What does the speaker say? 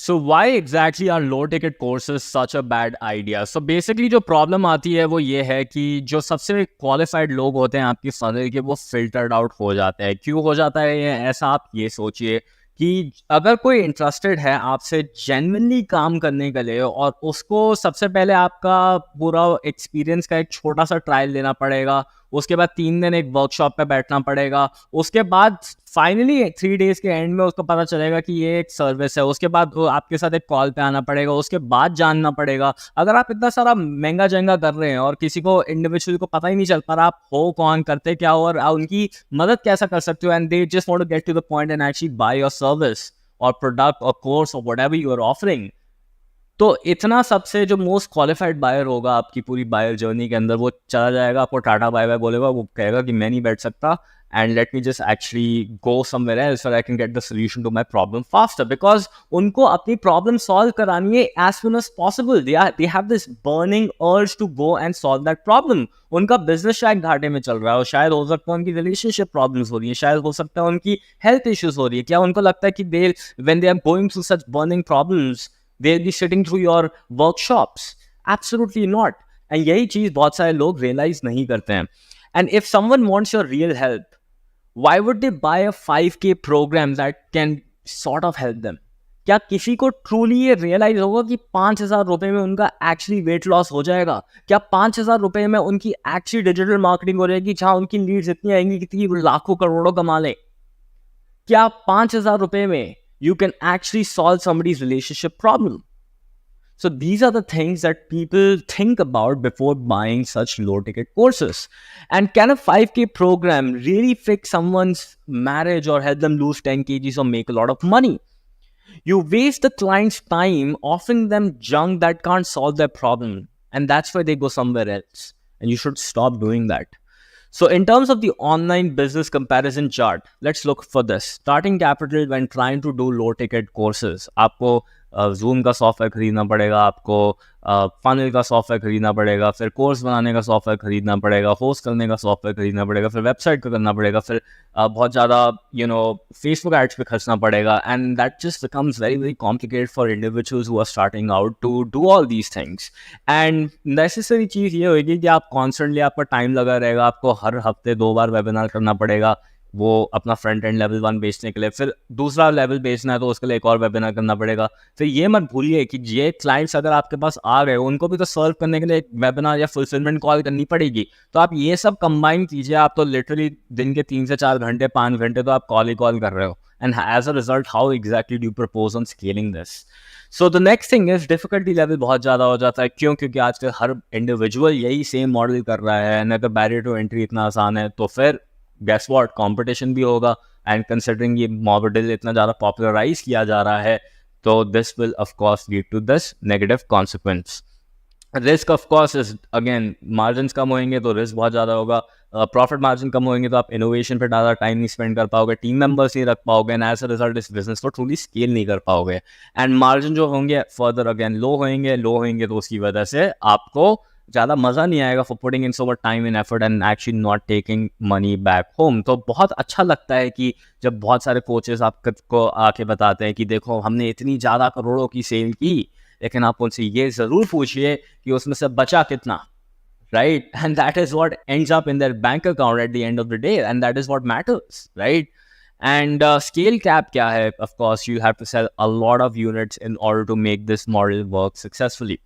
So why exactly are low ticket courses such a bad idea? So basically जो problem आती है वो ये है कि जो सबसे क्वालिफाइड लोग होते हैं आपकी फनल के, वो फिल्टर्ड आउट हो जाते हैं। क्यों हो जाता है ये ऐसा? आप ये सोचिए कि अगर कोई इंटरेस्टेड है आपसे जेन्युइनली काम करने के लिए, और उसको सबसे पहले आपका पूरा एक्सपीरियंस का एक छोटा सा ट्रायल लेना पड़ेगा, उसके बाद 3 दिन एक वर्कशॉप पे बैठना पड़ेगा, उसके बाद फाइनली 3 डेज के एंड में उसको पता चलेगा कि ये एक सर्विस है, उसके बाद वो आपके साथ एक कॉल पे आना पड़ेगा, उसके बाद जानना पड़ेगा। अगर आप इतना सारा महंगा जंगा कर रहे हैं और किसी को इंडिविजुअल को पता ही नहीं चल पा रहा आप हो कौन, करते क्या हो, और उनकी मदद कैसा कर सकते हो, and they just want to get to the point and actually buy your service और प्रोडक्ट और कोर्स और व्हाटएवर यू आर ऑफरिंग, तो इतना सबसे जो मोस्ट क्वालिफाइड बायर होगा आपकी पूरी बायर जर्नी के अंदर, वो चला जाएगा, आपको टाटा बाय बाय बोलेगा, वो कहेगा कि मैं नहीं बैठ सकता, and let me just actually go somewhere else so I can get the solution to my problem faster, because उनको अपनी प्रॉब्लम सॉल्व करानी है as soon as possible. They have this burning urge to go and solve that problem. उनका business शायद घाटे में चल रहा है, और शायद हो सकता है उनकी रिलेशनशिप प्रॉब्लम्स हो रही है, शायद हो सकता है उनकी हेल्थ इश्यूज हो रही है। क्या उनको लगता है कि they when they are going through such burning problems they'll be sitting through your workshops? Absolutely not. And यही चीज बहुत सारे लोग realize नहीं करते हैं। And if someone wants your real help, why would they buy a 5K program that can sort of help them? क्या किसी को ट्रूली ये रियलाइज होगा कि 5,000 रुपए में उनका एक्चुअली वेट लॉस हो जाएगा? क्या 5,000 रुपए में उनकी एक्चुअली डिजिटल मार्केटिंग हो जाएगी, जहां उनकी लीड्स इतनी आएंगी कि लाखों करोड़ों कमा लें? क्या 5,000 रुपए में you can actually solve somebody's relationship problem? So these are the things that people think about before buying such low ticket courses. And can a 5K program really fix someone's marriage or help them lose 10 kgs or make a lot of money? You waste the client's time offering them junk that can't solve their problem, and that's why they go somewhere else. And you should stop doing that. So in terms of the online business comparison chart, let's look for this. Starting capital when trying to do low ticket courses. आपको Zoom का software खरीदना पड़ेगा, आपको funnel का software खरीदना पड़ेगा, फिर course बनाने का सॉफ्टवेयर खरीदना पड़ेगा, होस्ट करने का सॉफ्टवेयर खरीदना पड़ेगा, फिर वेबसाइट का करना पड़ेगा, फिर बहुत ज़्यादा फेसबुक एड्स पे खर्चना पड़ेगा, and that just becomes very very complicated for individuals who are starting out to do all these things. And necessary चीज़ ये होगी कि आप कॉन्स्टेंटली, आपका टाइम लगा रहेगा, आपको हर हफ्ते 2 बार वेबिनार करना पड़ेगा वो अपना फ्रंट एंड लेवल 1 बेचने के लिए, फिर दूसरा लेवल बेचना है तो उसके लिए एक और वेबिनार करना पड़ेगा। फिर ये मत भूलिए कि ये क्लाइंट्स अगर आपके पास आ गए, उनको भी तो सर्व करने के लिए एक वेबिनार या फुलफिलमेंट कॉल करनी पड़ेगी। तो आप ये सब कंबाइन कीजिए, आप तो लिटरली दिन के 3 से 4 घंटे 5 घंटे तो आप कॉल ही कॉल कर रहे हो, and as a result how exactly do you propose on scaling this? So the next thing is difficulty level बहुत ज़्यादा हो जाता है। क्यों? क्योंकि आजकल हर इंडिविजुअल यही सेम मॉडल कर रहा है, एंड अगर बैरियर टू एंट्री इतना आसान है तो फिर गेस व्हाट, कंपटीशन भी होगा। एंड कंसिडरिंग ये मॉडल इतना ज़्यादा पॉपुलराइज किया जा रहा है, तो this will of course lead to this negative consequence. Risk of course is again, margin कम होंगे तो रिस्क बहुत ज़्यादा होगा, प्रॉफिट मार्जिन कम होंगे तो आप इनोवेशन पर ज़्यादा टाइम नहीं स्पेंड कर पाओगे, टीम मेंबर्स नहीं रख पाओगे, एंड एज अ रिजल्ट इस बिजनेस को ट्रूली स्केल नहीं कर पाओगे। एंड मार्जिन जो होंगे फर्दर अगेन लो होंगे तो उसकी वजह से आपको ज़्यादा मज़ा नहीं आएगा for putting in so much time in effort and actually not taking money back home. तो बहुत अच्छा लगता है कि जब बहुत सारे कोचेस आपको आके बताते हैं कि देखो हमने इतनी ज़्यादा करोड़ों की सेल की, लेकिन आप उनसे ये ज़रूर पूछिए कि उसमें से बचा कितना, right? And that is what ends up in their bank account at the end of the day, and that is what matters, right? And scale cap kya hai? Of course, you have to sell a lot of units in order to make this model work successfully.